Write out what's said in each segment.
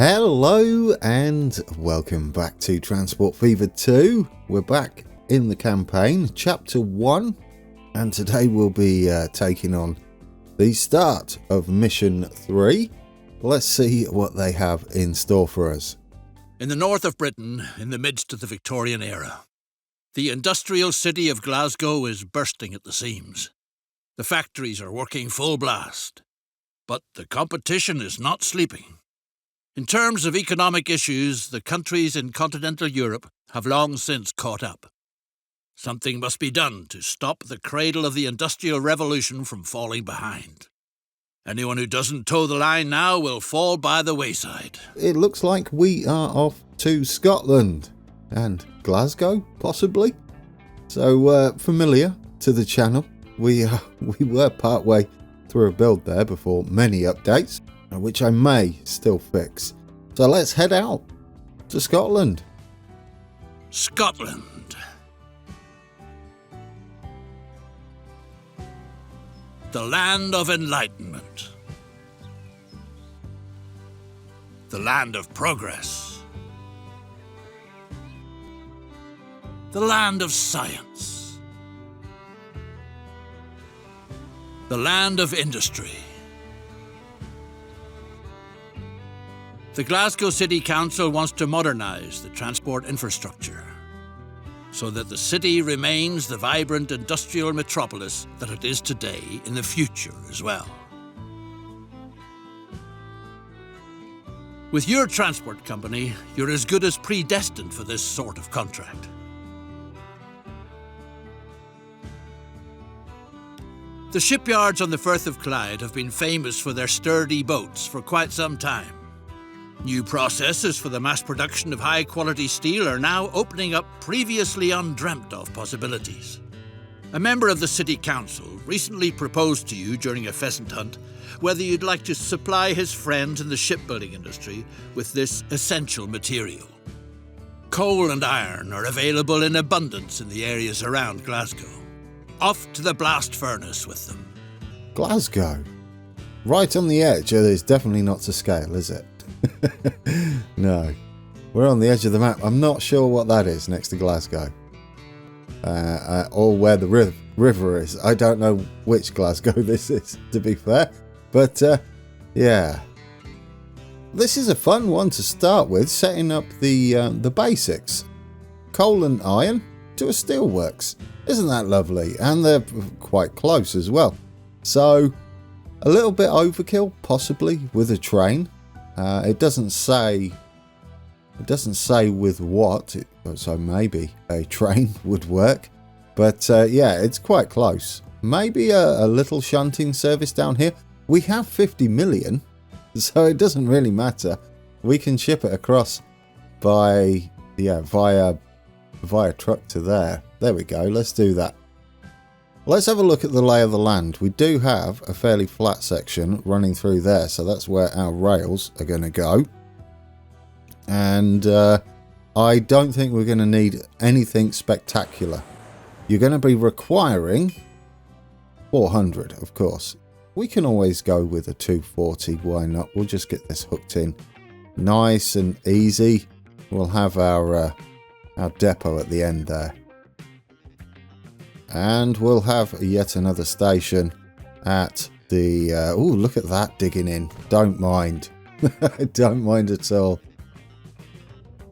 Hello and welcome back to Transport Fever 2. We're back in the campaign, Chapter 1, and today we'll be taking on the start of Mission 3. Let's see what they have in store for us. In the north of Britain, in the midst of the Victorian era, the industrial city of Glasgow is bursting at the seams. The factories are working full blast, but the competition is not sleeping. In terms of economic issues, the countries in continental Europe have long since caught up. Something must be done to stop the cradle of the Industrial Revolution from falling behind. Anyone who doesn't toe the line now will fall by the wayside. It looks like we are off to Scotland and Glasgow, possibly. So familiar to the channel. We were partway through a build there before many updates, which I may still fix. So let's head out to Scotland. Scotland. The land of enlightenment. The land of progress. The land of science. The land of industry. The Glasgow City Council wants to modernise the transport infrastructure so that the city remains the vibrant industrial metropolis that it is today in the future as well. With your transport company, you're as good as predestined for this sort of contract. The shipyards on the Firth of Clyde have been famous for their sturdy boats for quite some time. New processes for the mass production of high-quality steel are now opening up previously undreamt-of possibilities. A member of the City Council recently proposed to you during a pheasant hunt whether you'd like to supply his friends in the shipbuilding industry with this essential material. Coal and iron are available in abundance in the areas around Glasgow. Off to the blast furnace with them. Glasgow? Right on the edge. It's definitely not to scale, is it? No, we're on the edge of the map. I'm not sure what that is next to Glasgow, or where the river is. I don't know which Glasgow this is, to be fair, but yeah, this is a fun one to start with, setting up the basics. Coal and iron to a steelworks. Isn't that lovely? And they're quite close as well, so a little bit overkill possibly with a train. It doesn't say with what, so maybe a train would work, but yeah, it's quite close. Maybe a little shunting service down here. We have 50 million, so it doesn't really matter. We can ship it across via truck to there. There we go, let's do that. Let's have a look at the lay of the land. We do have a fairly flat section running through there, so that's where our rails are going to go. And I don't think we're going to need anything spectacular. You're going to be requiring 400, of course. We can always go with a 240, why not? We'll just get this hooked in nice and easy. We'll have our depot at the end there. And we'll have yet another station at the... oh, look at that digging in. Don't mind. Don't mind at all.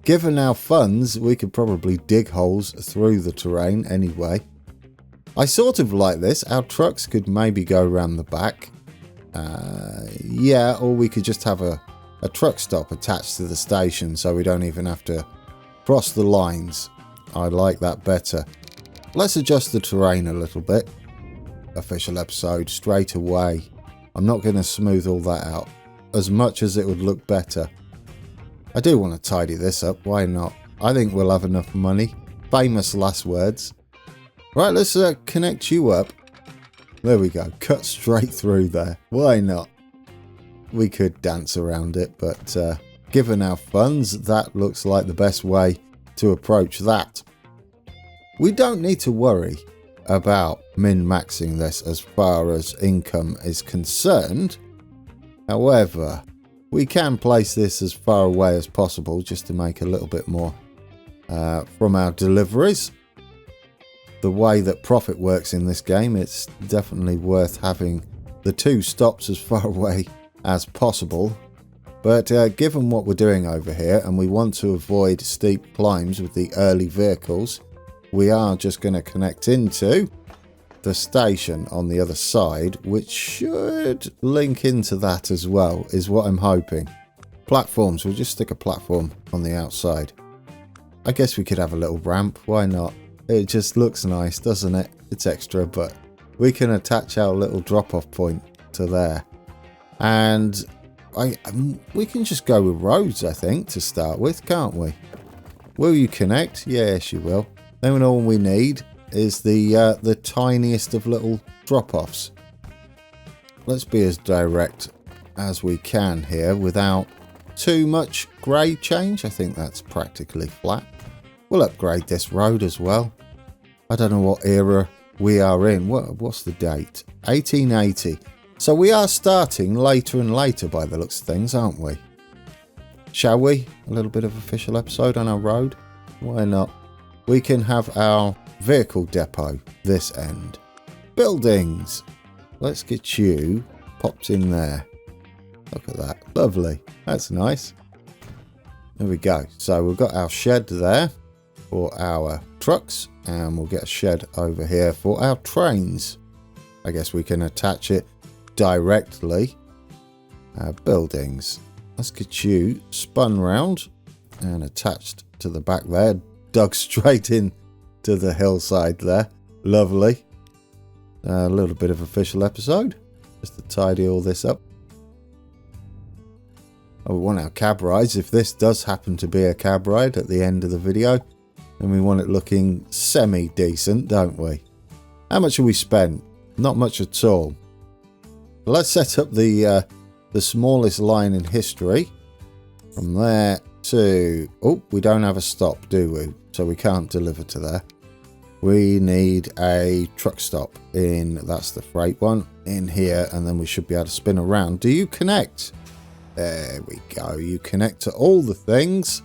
Given our funds, we could probably dig holes through the terrain anyway. I sort of like this. Our trucks could maybe go around the back. Yeah, or we could just have a truck stop attached to the station so we don't even have to cross the lines. I like that better. Let's adjust the terrain a little bit. Official episode straight away. I'm not going to smooth all that out as much as it would look better. I do want to tidy this up, why not? I think we'll have enough money. Famous last words. Right, let's connect you up. There we go, cut straight through there. Why not? We could dance around it, but given our funds, that looks like the best way to approach that. We don't need to worry about min-maxing this as far as income is concerned. However, We can place this as far away as possible just to make a little bit more from our deliveries. The way that profit works in this game, it's definitely worth having the 2 stops as far away as possible. But given what we're doing over here, and we want to avoid steep climbs with the early vehicles, we are just going to connect into the station on the other side, which should link into that as well, is what I'm hoping. Platforms, we'll just stick a platform on the outside. I guess we could have a little ramp, why not? It just looks nice, doesn't it? It's extra, but we can attach our little drop-off point to there. And we can just go with roads, I think, to start with, can't we? Will you connect? Yes, you will. Then all we need is the tiniest of little drop-offs. Let's be as direct as we can here without too much grade change. I think that's practically flat. We'll upgrade this road as well. I don't know what era we are in. What's the date? 1880. So we are starting later and later by the looks of things, aren't we? Shall we? A little bit of official episode on our road? Why not? We can have our vehicle depot this end. Buildings. Let's get you popped in there. Look at that. Lovely. That's nice. There we go. So we've got our shed there for our trucks, and we'll get a shed over here for our trains. I guess we can attach it directly. Buildings. Let's get you spun round and attached to the back there. Dug straight in to the hillside there. Lovely. A little bit of official episode just to tidy all this up. Oh, we want our cab rides. If this does happen to be a cab ride at the end of the video, then we want it looking semi-decent, don't we? How much have we spent? Not much at all. Let's set up the smallest line in history. From there to... Oh, we don't have a stop, do we? So we can't deliver to there. We need a truck stop in, that's the freight one, in here, and then we should be able to spin around. Do you connect? There we go. You connect to all the things.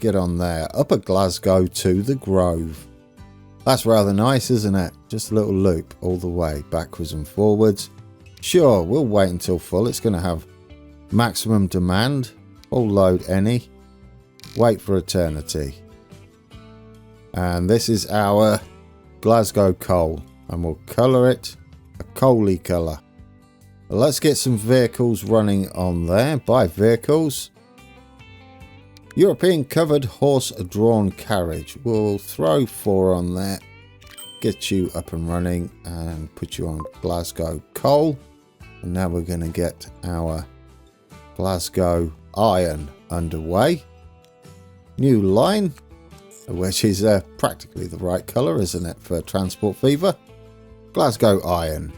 Get on there. Upper Glasgow to the Grove. That's rather nice, isn't it? Just a little loop all the way, backwards and forwards. Sure, we'll wait until full. It's going to have maximum demand. Full load any. Wait for eternity. And this is our Glasgow coal. And we'll colour it a coaly colour. Let's get some vehicles running on there. Buy vehicles. European covered horse-drawn carriage. We'll throw 4 on there. Get you up and running and put you on Glasgow coal. And now we're going to get our Glasgow iron underway. New line, which is practically the right colour, isn't it, for Transport Fever? Glasgow iron.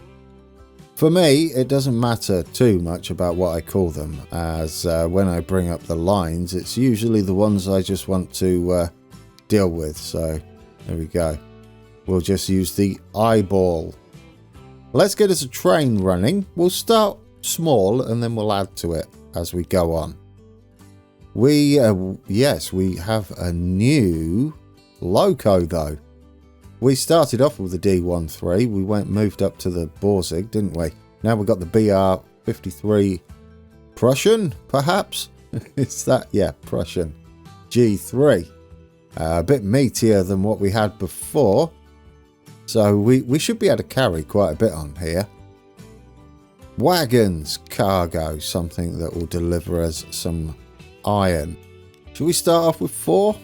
For me, it doesn't matter too much about what I call them, as when I bring up the lines, it's usually the ones I just want to deal with. So, there we go. We'll just use the eyeball. Let's get us a train running. We'll start small and then we'll add to it as we go on. Yes, we have a new loco though. We started off with the D13. We moved up to the Borzig, didn't we? Now we've got the BR53 Prussian, perhaps? Is that? Yeah, Prussian. G3. A bit meatier than what we had before. So we should be able to carry quite a bit on here. Wagons, cargo, something that will deliver us some iron. Should we start off with 4?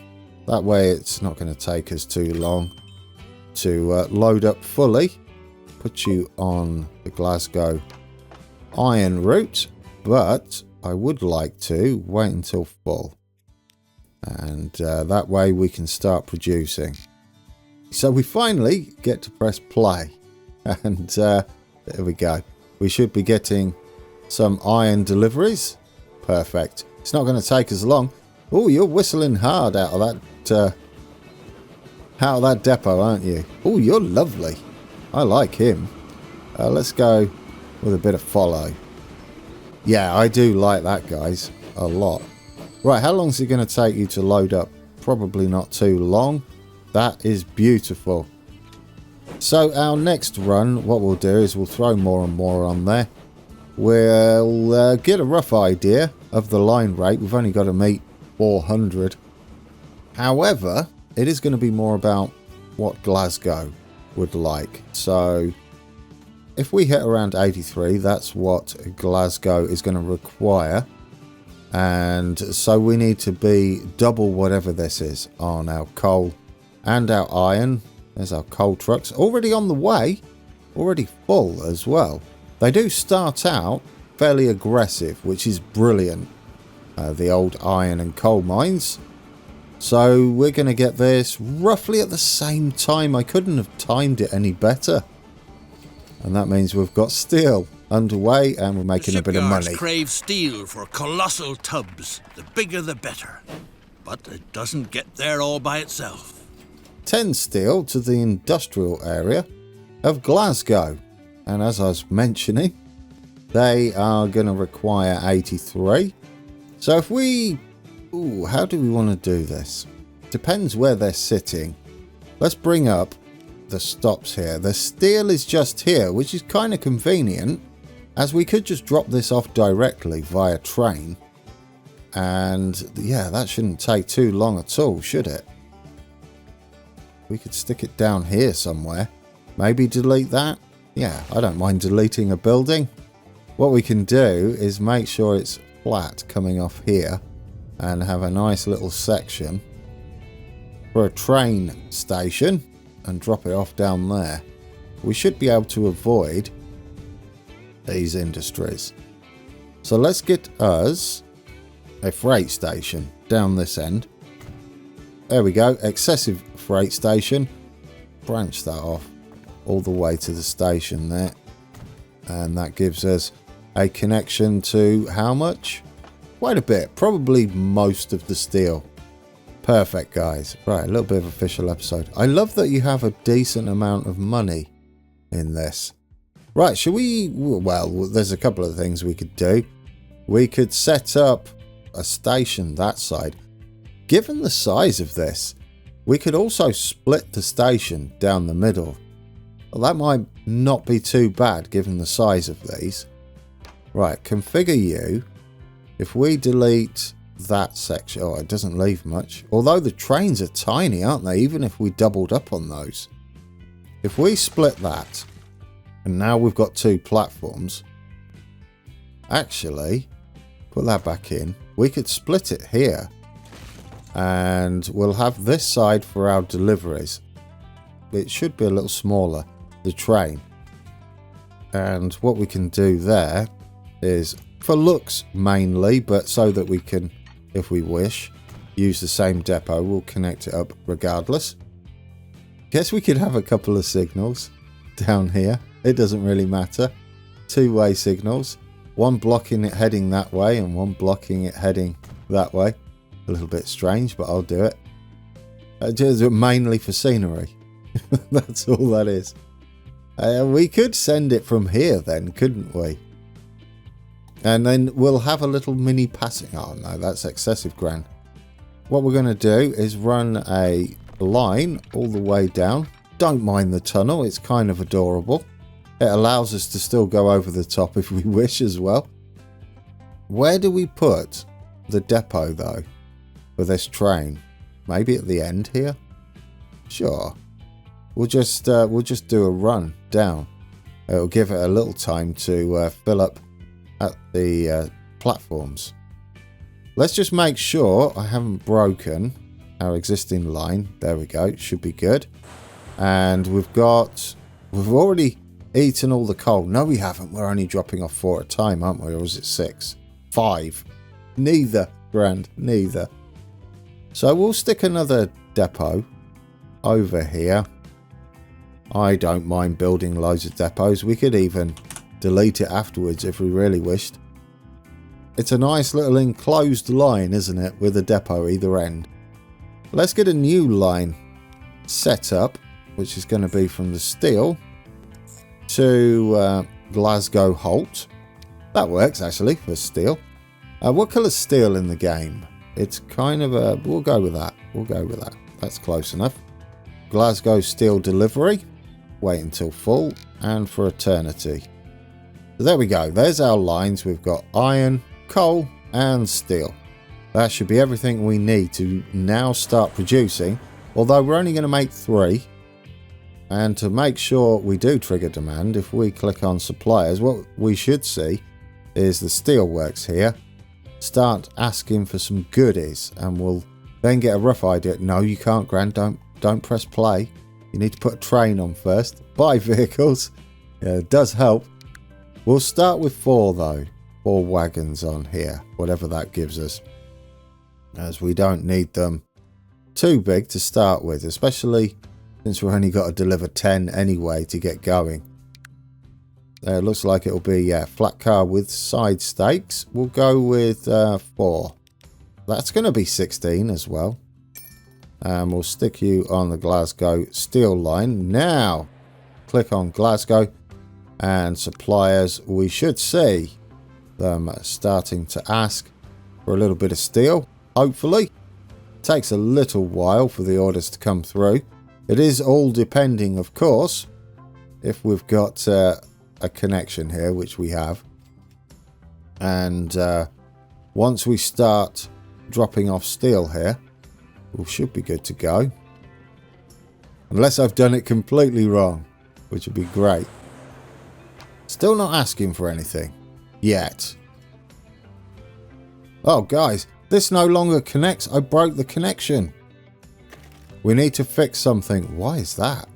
That way it's not going to take us too long to load up fully. Put you on the Glasgow iron route, but I would like to wait until full, and that way we can start producing. So we finally get to press play, and there we go. We should be getting some iron deliveries. Perfect. It's not going to take us long. Oh, you're whistling hard out of that depot, aren't you? Oh, you're lovely. I like him. Let's go with a bit of follow. Yeah, I do like that, guys. A lot. Right, how long is it going to take you to load up? Probably not too long. That is beautiful. So our next run, what we'll do is we'll throw more and more on there. We'll get a rough idea of the line rate. We've only got to meet 400. However, it is going to be more about what Glasgow would like. So if we hit around 83, that's what Glasgow is going to require. And so we need to be double whatever this is on our coal and our iron. There's our coal trucks already on the way, already full as well. They do start out fairly aggressive, which is brilliant. The old iron and coal mines. So we're going to get this roughly at the same time. I couldn't have timed it any better. And that means we've got steel underway and we're making a bit of money. Shipyards crave steel for colossal tubs. The bigger the better. But it doesn't get there all by itself. 10 steel to the industrial area of Glasgow. And as I was mentioning, they are going to require 83. So if we... Ooh, how do we want to do this? Depends where they're sitting. Let's bring up the stops here. The steel is just here, which is kind of convenient, as we could just drop this off directly via train. And yeah, that shouldn't take too long at all, should it? We could stick it down here somewhere. Maybe delete that. Yeah, I don't mind deleting a building. What we can do is make sure it's flat coming off here and have a nice little section for a train station and drop it off down there. We should be able to avoid these industries. So let's get us a freight station down this end. There we go, excessive freight station. Branch that off all the way to the station there. And that gives us a connection to how much? Quite a bit, probably most of the steel. Perfect, guys. Right, a little bit of official episode. I love that you have a decent amount of money in this. Right, shall we... Well, there's a couple of things we could do. We could set up a station that side. Given the size of this, we could also split the station down the middle. Well, that might not be too bad given the size of these. Right, configure you. If we delete that section... Oh, it doesn't leave much. Although the trains are tiny, aren't they? Even if we doubled up on those. If we split that, and now we've got 2 platforms. Actually, put that back in. We could split it here. And we'll have this side for our deliveries. It should be a little smaller, the train. And what we can do there is... for looks mainly, but so that we can, if we wish, use the same depot. We'll connect it up regardless. Guess we could have a couple of signals down here. It doesn't really matter. 2-way signals. One blocking it heading that way and one blocking it heading that way. A little bit strange, but I'll do it. Just mainly for scenery. That's all that is. We could send it from here then, couldn't we? And then we'll have a little mini passing... Oh no, that's excessive grand. What we're going to do is run a line all the way down. Don't mind the tunnel, it's kind of adorable. It allows us to still go over the top if we wish as well. Where do we put the depot though for this train? Maybe at the end here? Sure. We'll just do a run down. It'll give it a little time to fill up at the platforms. Let's just make sure I haven't broken our existing line. There we go. Should be good. And we've already eaten all the coal. No, we haven't. We're only dropping off 4 at a time, aren't we? Or is it 6? 5. Neither, Grand. Neither. So we'll stick another depot over here. I don't mind building loads of depots. We could even delete it afterwards if we really wished. It's a nice little enclosed line, isn't it, with a depot either end. Let's get a new line set up, which is going to be from the steel to Glasgow Holt. That works actually for steel. What colour's steel in the game? It's kind of a... We'll go with that. We'll go with that. That's close enough. Glasgow steel delivery. Wait until full. And for eternity. So there we go. There's our lines. We've got iron, coal and steel. That should be everything we need to now start producing. Although we're only going to make 3. And to make sure we do trigger demand, if we click on suppliers, what we should see is the steelworks here start asking for some goodies, and we'll then get a rough idea. No, you can't, Grant. Don't press play. You need to put a train on first. Buy vehicles. Yeah, it does help. We'll start with 4 though. 4 wagons on here, whatever that gives us, as we don't need them too big to start with, especially since we've only got to deliver 10 anyway to get going. It looks like it'll be a flat car with side stakes. We'll go with 4. That's going to be 16 as well. And we'll stick you on the Glasgow steel line. Now, click on Glasgow and suppliers. We should see them starting to ask for a little bit of steel. Hopefully. Takes a little while for the orders to come through. It is all depending, of course, if we've got a connection here, which we have. And once we start dropping off steel here, we should be good to go. Unless I've done it completely wrong, which would be great. Still not asking for anything yet. Oh, guys, this no longer connects. I broke the connection. We need to fix something. Why is that?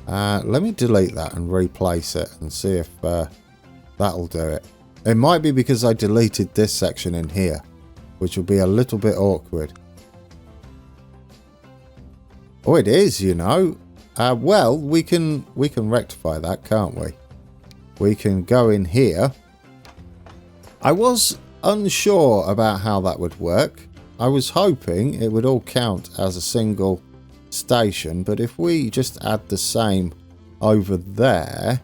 Let me delete that and replace it and see if that'll do it. It might be because I deleted this section in here, which will be a little bit awkward. Oh, it is, you know. Well, we can rectify that, can't we? We can go in here. I was unsure about how that would work. I was hoping it would all count as a single station, but if we just add the same over there,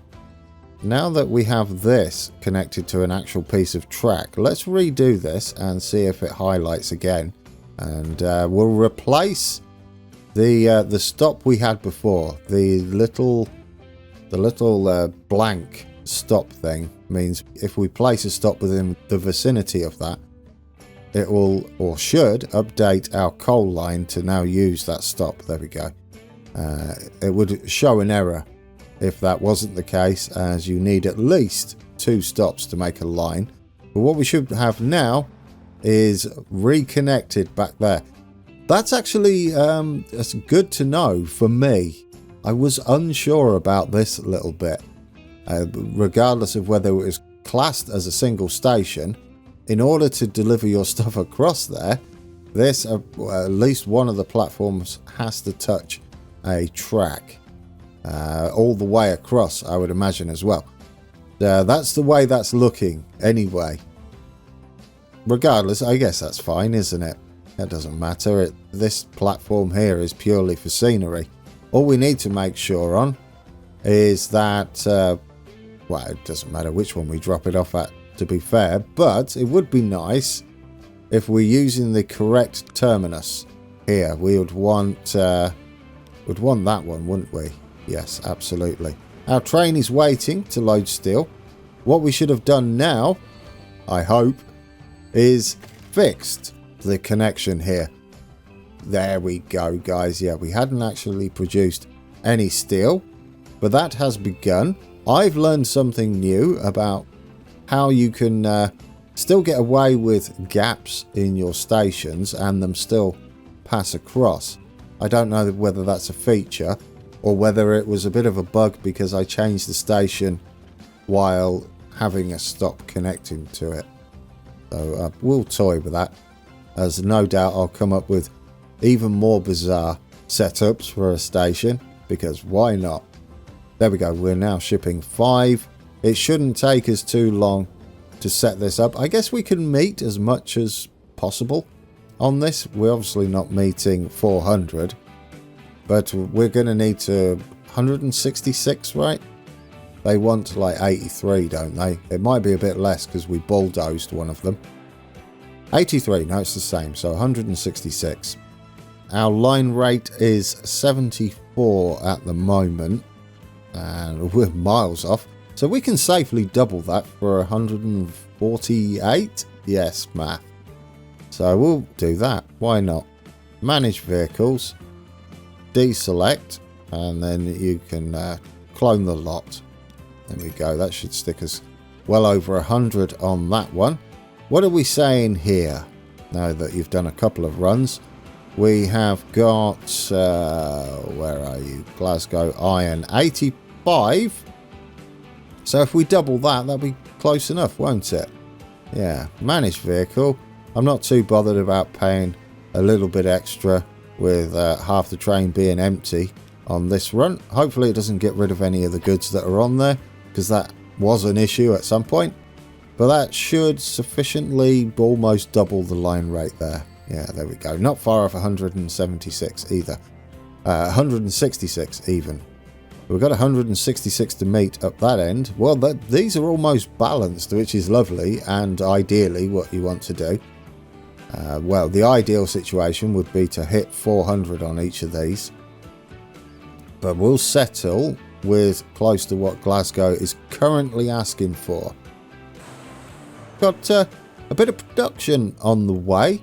now that we have this connected to an actual piece of track, let's redo this and see if it highlights again. And we'll replace the stop we had before. The little blank stop thing means if we place a stop within the vicinity of that, it will, or should, update our coal line to now use that stop. There we go. It would show an error if that wasn't the case, as you need at least 2 stops to make a line. But what we should have now is reconnected back there. That's actually that's good to know for me. I was unsure about this a little bit. Regardless of whether it was classed as a single station, in order to deliver your stuff across there, this at least one of the platforms has to touch a track all the way across, I would imagine as well. That's the way that's looking anyway. Regardless, I guess that's fine, isn't it? That doesn't matter. This platform here is purely for scenery. All we need to make sure on is that, well, it doesn't matter which one we drop it off at, to be fair, but it would be nice if we're using the correct terminus here. We would want that one, wouldn't we? Yes, absolutely. Our train is waiting to load steel. What we should have done now, I hope, is fixed the connection here. There we go, guys. Yeah, we hadn't actually produced any steel, but that has begun. I've learned something new about how you can still get away with gaps in your stations and them still pass across. I don't know whether that's a feature or whether it was a bit of a bug because I changed the station while having a stop connecting to it. So we'll toy with that, as no doubt I'll come up with even more bizarre setups for a station, because why not? There we go. We're now shipping 5. It shouldn't take us too long to set this up. I guess we can meet as much as possible on this. We're obviously not meeting 400, but we're going to need to 166, right? They want like 83, don't they? It might be a bit less because we bulldozed one of them. 83, no, it's the same, so 166. Our line rate is 74 at the moment, and we're miles off. So we can safely double that for 148. Yes, math. So we'll do that. Why not? Manage vehicles, deselect, and then you can clone the lot. There we go. That should stick us well over 100 on that one. What are we saying here? Now that you've done a couple of runs, we have got, where are you? Glasgow Iron, 85. So if we double that, that'll be close enough, won't it? Yeah, manage vehicle. I'm not too bothered about paying a little bit extra with half the train being empty on this run. Hopefully it doesn't get rid of any of the goods that are on there, because that was an issue at some point. But that should sufficiently almost double the line rate there. Yeah, there we go. Not far off 176 either. 166 even. We've got 166 to meet up that end. Well, these are almost balanced, which is lovely, and ideally what you want to do. Well, the ideal situation would be to hit 400 on each of these. But we'll settle with close to what Glasgow is currently asking for. Got a bit of production on the way,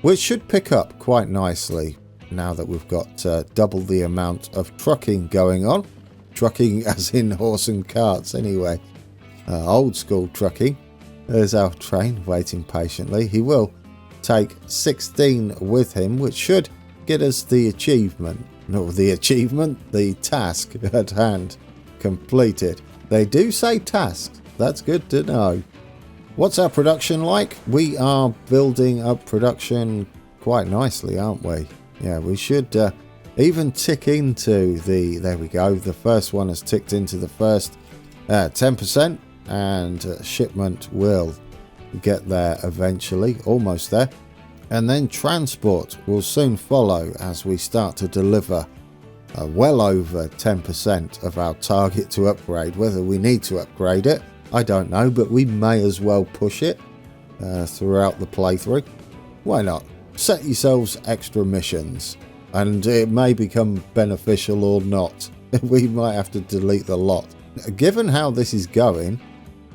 which should pick up quite nicely now that we've got double the amount of trucking going on. Trucking as in horse and carts anyway. Old school trucking. There's our train waiting patiently. He will take 16 with him, which should get us the achievement. Not the achievement, the task at hand completed. They do say tasks. That's good to know. What's our production like? We are building up production quite nicely, aren't we? Yeah, we should even tick into the... There we go. The first one has ticked into the first 10%, and shipment will get there eventually. Almost there. And then transport will soon follow as we start to deliver well over 10% of our target to upgrade. Whether we need to upgrade it, I don't know, but we may as well push it throughout the playthrough. Why not? Set yourselves extra missions, and it may become beneficial or not. We might have to delete the lot. Given how this is going,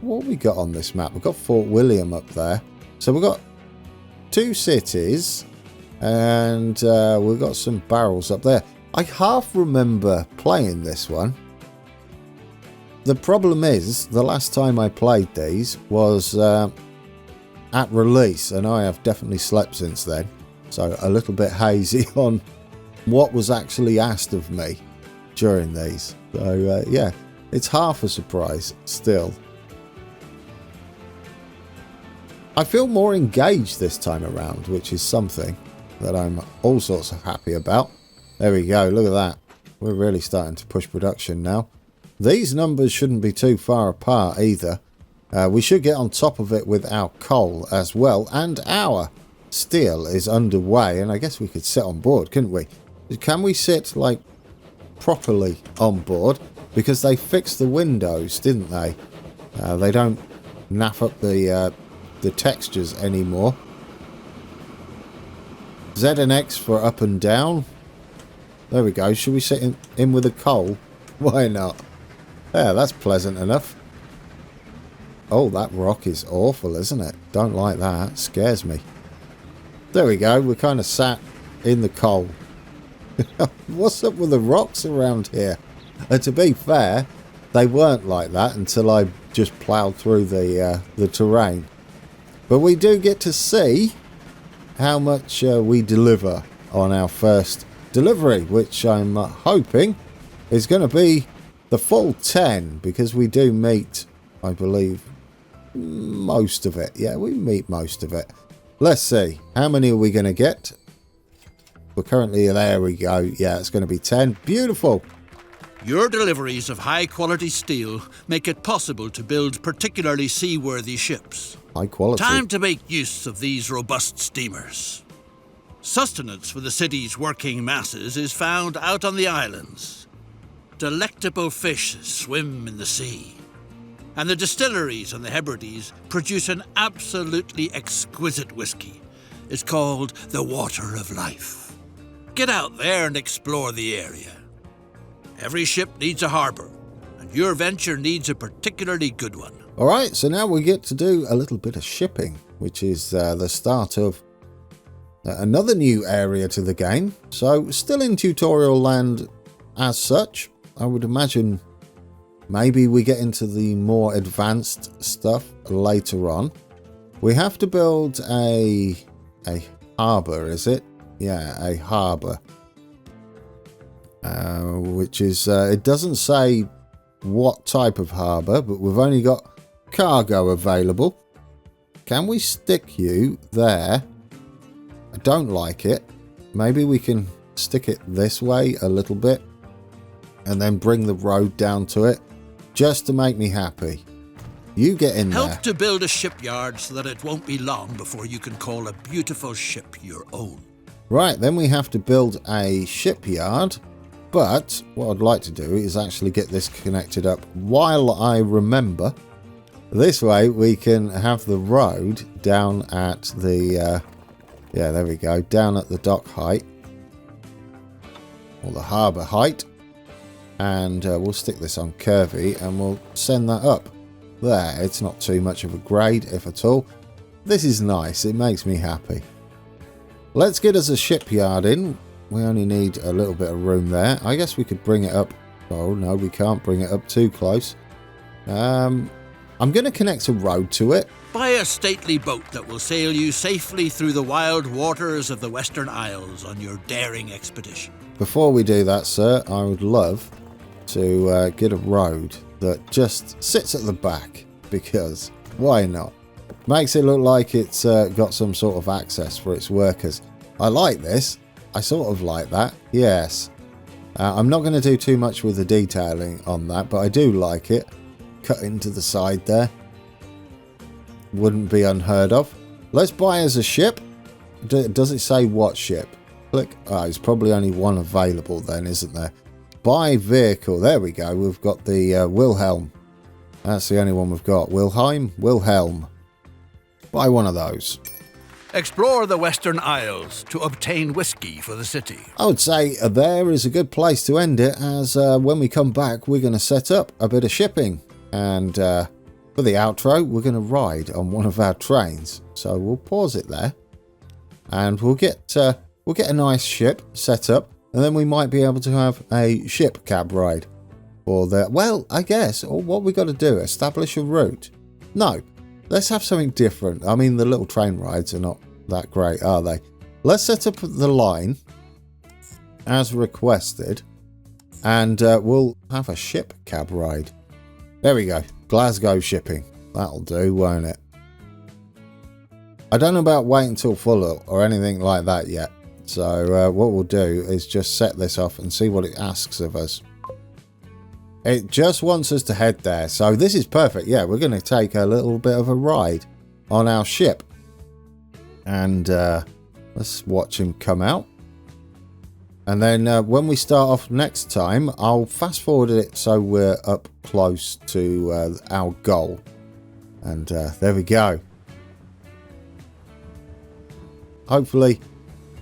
what have we got on this map? We've got Fort William up there. So we've got 2 cities, and we've got some barrels up there. I half remember playing this one. The problem is, the last time I played these was at release, and I have definitely slept since then. So a little bit hazy on what was actually asked of me during these. So yeah, it's half a surprise still. I feel more engaged this time around, which is something that I'm all sorts of happy about. There we go, look at that. We're really starting to push production now. These numbers shouldn't be too far apart either. We should get on top of it with our coal as well, and our steel is underway, and I guess we could sit on board, couldn't we? Can we sit like properly on board? Because they fixed the windows, didn't they? They don't naff up the textures anymore. Z and X for up and down. There we go. Should we sit in with a coal? Why not? Yeah, that's pleasant enough. Oh, that rock is awful, isn't it? Don't like that. Scares me. There we go. We're kind of sat in the coal. What's up with the rocks around here? And to be fair, they weren't like that until I just ploughed through the terrain. But we do get to see how much we deliver on our first delivery, which I'm hoping is going to be the full 10, because we do meet, I believe, most of it. Yeah, we meet most of it. Let's see. How many are we going to get? We're currently, there we go. Yeah, it's going to be 10. Beautiful. Your deliveries of high-quality steel make it possible to build particularly seaworthy ships. High quality. Time to make use of these robust steamers. Sustenance for the city's working masses is found out on the islands. delectable fish swim in the sea. And the distilleries on the Hebrides produce an absolutely exquisite whiskey. It's called the Water of Life. Get out there and explore the area. Every ship needs a harbour, and your venture needs a particularly good one. Alright, so now we get to do a little bit of shipping, which is the start of another new area to the game. So, still in tutorial land as such. I would imagine maybe we get into the more advanced stuff later on. We have to build a harbour, is it? Yeah, a harbour. Which is, it doesn't say what type of harbour, but we've only got cargo available. Can we stick you there? I don't like it. Maybe we can stick it this way a little bit and then bring the road down to it just to make me happy. You get in there. Help to build a shipyard so that it won't be long before you can call a beautiful ship your own. Right, then we have to build a shipyard. But what I'd like to do is actually get this connected up while I remember. This way we can have the road down at the, yeah, there we go, down at the dock height. Or the harbour height. And we'll stick this on curvy and we'll send that up. There, it's not too much of a grade, if at all. This is nice, it makes me happy. Let's get us a shipyard in. We only need a little bit of room there. I guess we could bring it up. Oh, no, we can't bring it up too close. I'm going to connect a road to it. Buy a stately boat that will sail you safely through the wild waters of the Western Isles on your daring expedition. Before we do that, sir, I would love to get a road that just sits at the back. Because why not? Makes it look like it's got some sort of access for its workers. I like this. I sort of like that, yes. I'm not going to do too much with the detailing on that, but I do like it. Cut into the side there. Wouldn't be unheard of. Let's buy us a ship. Does it say what ship? Click. Oh, there's probably only one available then, isn't there? Buy vehicle. There we go. We've got the Wilhelm. That's the only one we've got. Wilhelm. Buy one of those. Explore the Western Isles to obtain whiskey for the city. I would say there is a good place to end it, as when we come back we're going to set up a bit of shipping. And for the outro we're going to ride on one of our trains. So we'll pause it there. And we'll get a nice ship set up. And then we might be able to have a ship cab ride. Or well, I guess, or what we got to do, establish a route. No. Let's have something different. I mean, the little train rides are not that great, are they? Let's set up the line as requested. And we'll have a ship cab ride. There we go. Glasgow shipping. That'll do, won't it? I don't know about waiting until full or anything like that yet. So what we'll do is just set this off and see what it asks of us. It just wants us to head there. So this is perfect. Yeah, we're going to take a little bit of a ride on our ship. And let's watch him come out. And then when we start off next time, I'll fast forward it so we're up close to our goal. And there we go. Hopefully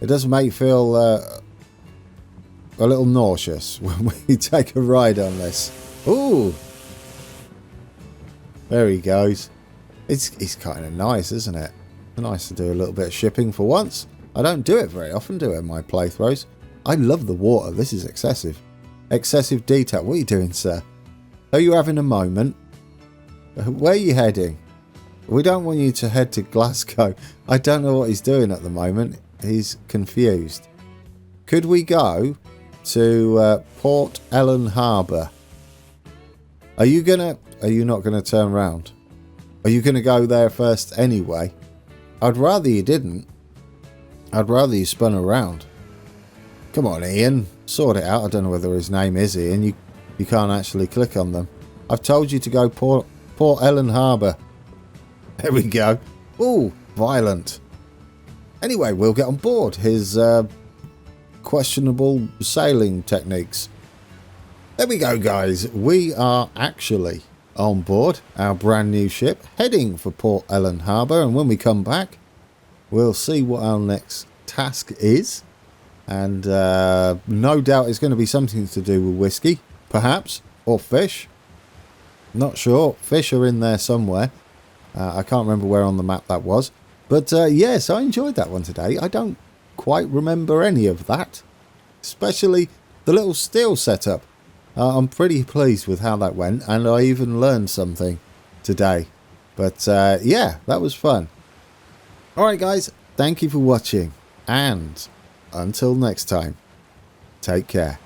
it doesn't make you feel a little nauseous when we take a ride on this. Ooh, there he goes. It's kind of nice, isn't it? Nice to do a little bit of shipping for once. I don't do it very often, do I, in my playthroughs? I love the water. This is excessive. Excessive detail. What are you doing, sir? Are you having a moment? Where are you heading? We don't want you to head to Glasgow. I don't know what he's doing at the moment. He's confused. Could we go to Port Ellen Harbour? Are you not gonna turn around? Are you gonna go there first anyway? I'd rather you didn't. I'd rather you spun around. Come on, Ian, sort it out. I don't know whether his name is Ian. You can't actually click on them. I've told you to go Port Ellen Harbour. There we go. Ooh, violent. Anyway, we'll get on board his questionable sailing techniques. There we go, guys. We are actually on board our brand new ship, heading for Port Ellen Harbour. And when we come back, we'll see what our next task is. And no doubt it's going to be something to do with whiskey, perhaps, or fish. Not sure. Fish are in there somewhere. I can't remember where on the map that was. But yes, I enjoyed that one today. I don't quite remember any of that. Especially the little steel setup. I'm pretty pleased with how that went. And I even learned something today. But yeah, that was fun. Alright guys, thank you for watching. And until next time, take care.